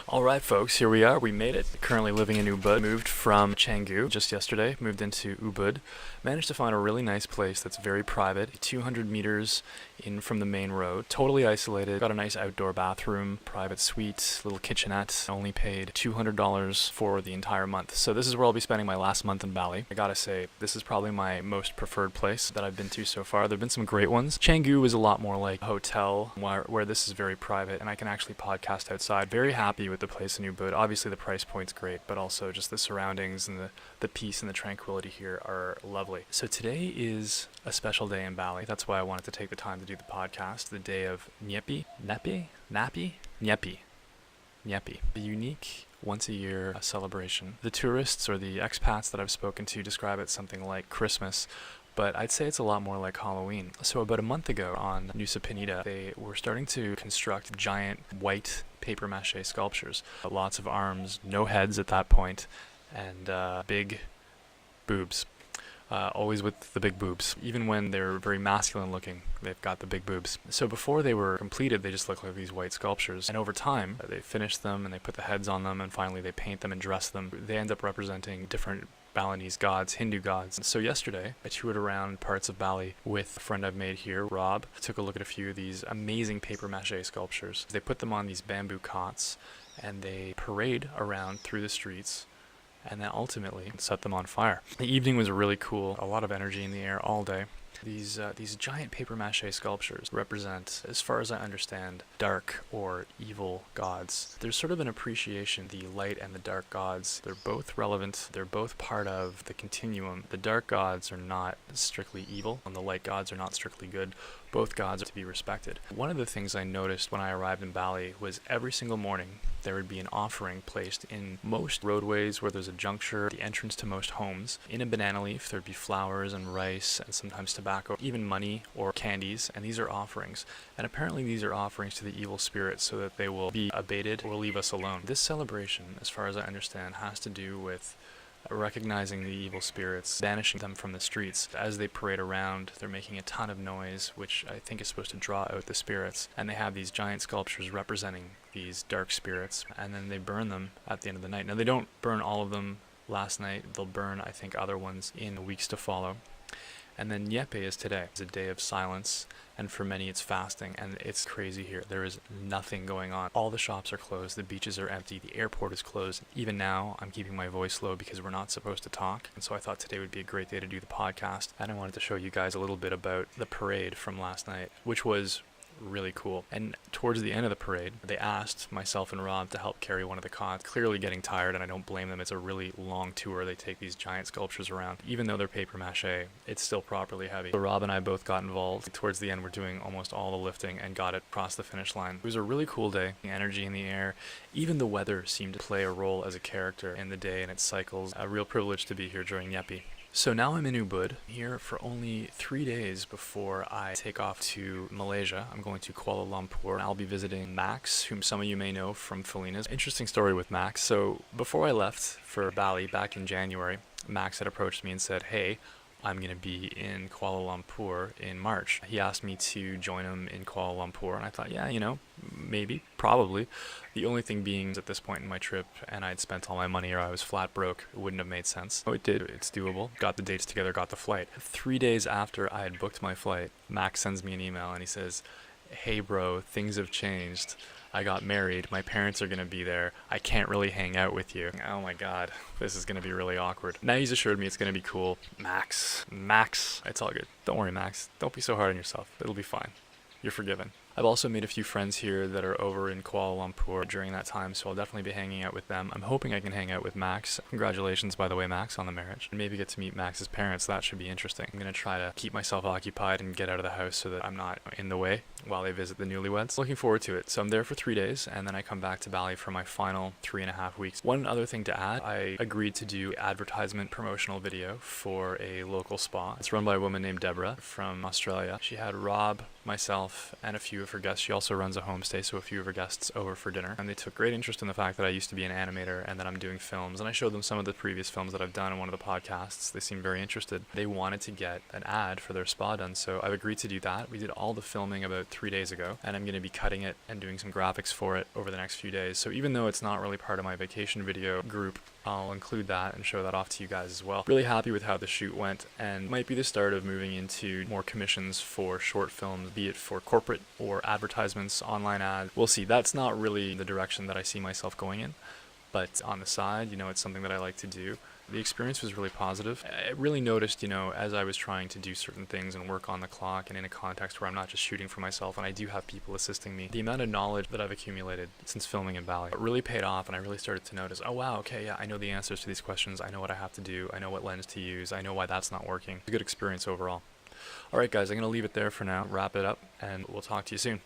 Alright folks, here we are, we made it. Currently living in Ubud, moved from Canggu just yesterday, moved into Ubud. Managed to find a really nice place that's very private, 200 meters in from the main road, totally isolated, got a nice outdoor bathroom, private suite, little kitchenette, only paid $200 for the entire month. So this is where I'll be spending my last month in Bali. I gotta say, this is probably my most preferred place that I've been to so far. There have been some great ones. Canggu is a lot more like a hotel, where this is very private and I can actually podcast outside. Very happy with the place in Ubud. Obviously the price point's great, but also just the surroundings and the peace and the tranquility here are lovely. So today is a special day in Bali. That's why I wanted to take the time to do the podcast. The day of Nyepi? Nyepi. The unique once a year celebration. The tourists or the expats that I've spoken to describe it something like Christmas, but I'd say it's a lot more like Halloween. So about a month ago on Nusa Penida, they were starting to construct giant white paper mache sculptures. Lots of arms, no heads at that point, and big boobs. Always with the big boobs. Even when they're very masculine looking, they've got the big boobs. So before they were completed, they just looked like these white sculptures. And over time, they finish them and they put the heads on them and finally they paint them and dress them. They end up representing different Balinese gods, Hindu gods. So yesterday, I toured around parts of Bali with a friend I've made here, Rob. Took a look at a few of these amazing paper mache sculptures. They put them on these bamboo cots and they parade around through the streets and then ultimately set them on fire. The evening was really cool, a lot of energy in the air all day. These giant paper mache sculptures represent, as far as I understand, dark or evil gods. There's sort of an appreciation, the light and the dark gods, they're both relevant, they're both part of the continuum. The dark gods are not strictly evil, and the light gods are not strictly good. Both gods are to be respected. One of the things I noticed when I arrived in Bali was every single morning there would be an offering placed in most roadways where there's a juncture, the entrance to most homes. In a banana leaf, there'd be flowers and rice and sometimes tobacco, even money or candies, and these are offerings. And apparently these are offerings to the evil spirits so that they will be abated or leave us alone. This celebration, as far as I understand, has to do with recognizing the evil spirits, banishing them from the streets. As they parade around, they're making a ton of noise, which I think is supposed to draw out the spirits. And they have these giant sculptures representing these dark spirits, and then they burn them at the end of the night. Now, they don't burn all of them last night. They'll burn, I think, other ones in the weeks to follow. And then Nyepi is today. It's a day of silence, and for many it's fasting, and it's crazy here. There is nothing going on. All the shops are closed, the beaches are empty, the airport is closed. Even now, I'm keeping my voice low because we're not supposed to talk, and so I thought today would be a great day to do the podcast, and I wanted to show you guys a little bit about the parade from last night, which was really cool. And towards the end of the parade, they asked myself and Rob to help carry one of the cots. Clearly getting tired, and I don't blame them. It's a really long tour. They take these giant sculptures around. Even though they're paper mache, it's still properly heavy. So Rob and I both got involved. Towards the end, we're doing almost all the lifting and got it across the finish line. It was a really cool day. The energy in the air. Even the weather seemed to play a role as a character in the day and its cycles. A real privilege to be here during Nyepi. So now I'm in Ubud, here for only 3 days before I take off to Malaysia. I'm going to Kuala Lumpur. I'll be visiting Max, whom some of you may know from Felina's. Interesting story with Max. So before I left for Bali back in January, Max had approached me and said, hey, I'm going to be in Kuala Lumpur in March. He asked me to join him in Kuala Lumpur, and I thought, yeah, maybe, probably. The only thing being, at this point in my trip, and I'd spent all my money or I was flat broke, it wouldn't have made sense. Oh, it did. It's doable. Got the dates together, got the flight. 3 days after I had booked my flight, Max sends me an email and he says, hey bro, things have changed. I got married. My parents are going to be there. I can't really hang out with you. Oh my God, this is going to be really awkward. Now he's assured me it's going to be cool. Max, it's all good. Don't worry, Max. Don't be so hard on yourself. It'll be fine. You're forgiven. I've also made a few friends here that are over in Kuala Lumpur during that time, so I'll definitely be hanging out with them. I'm hoping I can hang out with Max. Congratulations, by the way, Max, on the marriage. And maybe get to meet Max's parents. That should be interesting. I'm going to try to keep myself occupied and get out of the house so that I'm not in the way while they visit the newlyweds. Looking forward to it. So I'm there for 3 days, and then I come back to Bali for my final 3.5 weeks. One other thing to add, I agreed to do advertisement promotional video for a local spa. It's run by a woman named Deborah from Australia. She had Rob myself, and a few of her guests. She also runs a homestay, so a few of her guests over for dinner. And they took great interest in the fact that I used to be an animator and that I'm doing films. And I showed them some of the previous films that I've done in one of the podcasts. They seemed very interested. They wanted to get an ad for their spa done, so I've agreed to do that. We did all the filming about 3 days ago, and I'm going to be cutting it and doing some graphics for it over the next few days. So even though it's not really part of my vacation video group, I'll include that and show that off to you guys as well. Really happy with how the shoot went, and might be the start of moving into more commissions for short films, be it for corporate or advertisements, online ads. We'll see. That's not really the direction that I see myself going in, but on the side, it's something that I like to do. The experience was really positive. I really noticed, as I was trying to do certain things and work on the clock and in a context where I'm not just shooting for myself and I do have people assisting me, the amount of knowledge that I've accumulated since filming in Bali really paid off, and I really started to notice, oh wow, okay, yeah, I know the answers to these questions. I know what I have to do. I know what lens to use. I know why that's not working. It's a good experience overall. All right, guys, I'm going to leave it there for now, wrap it up, and we'll talk to you soon.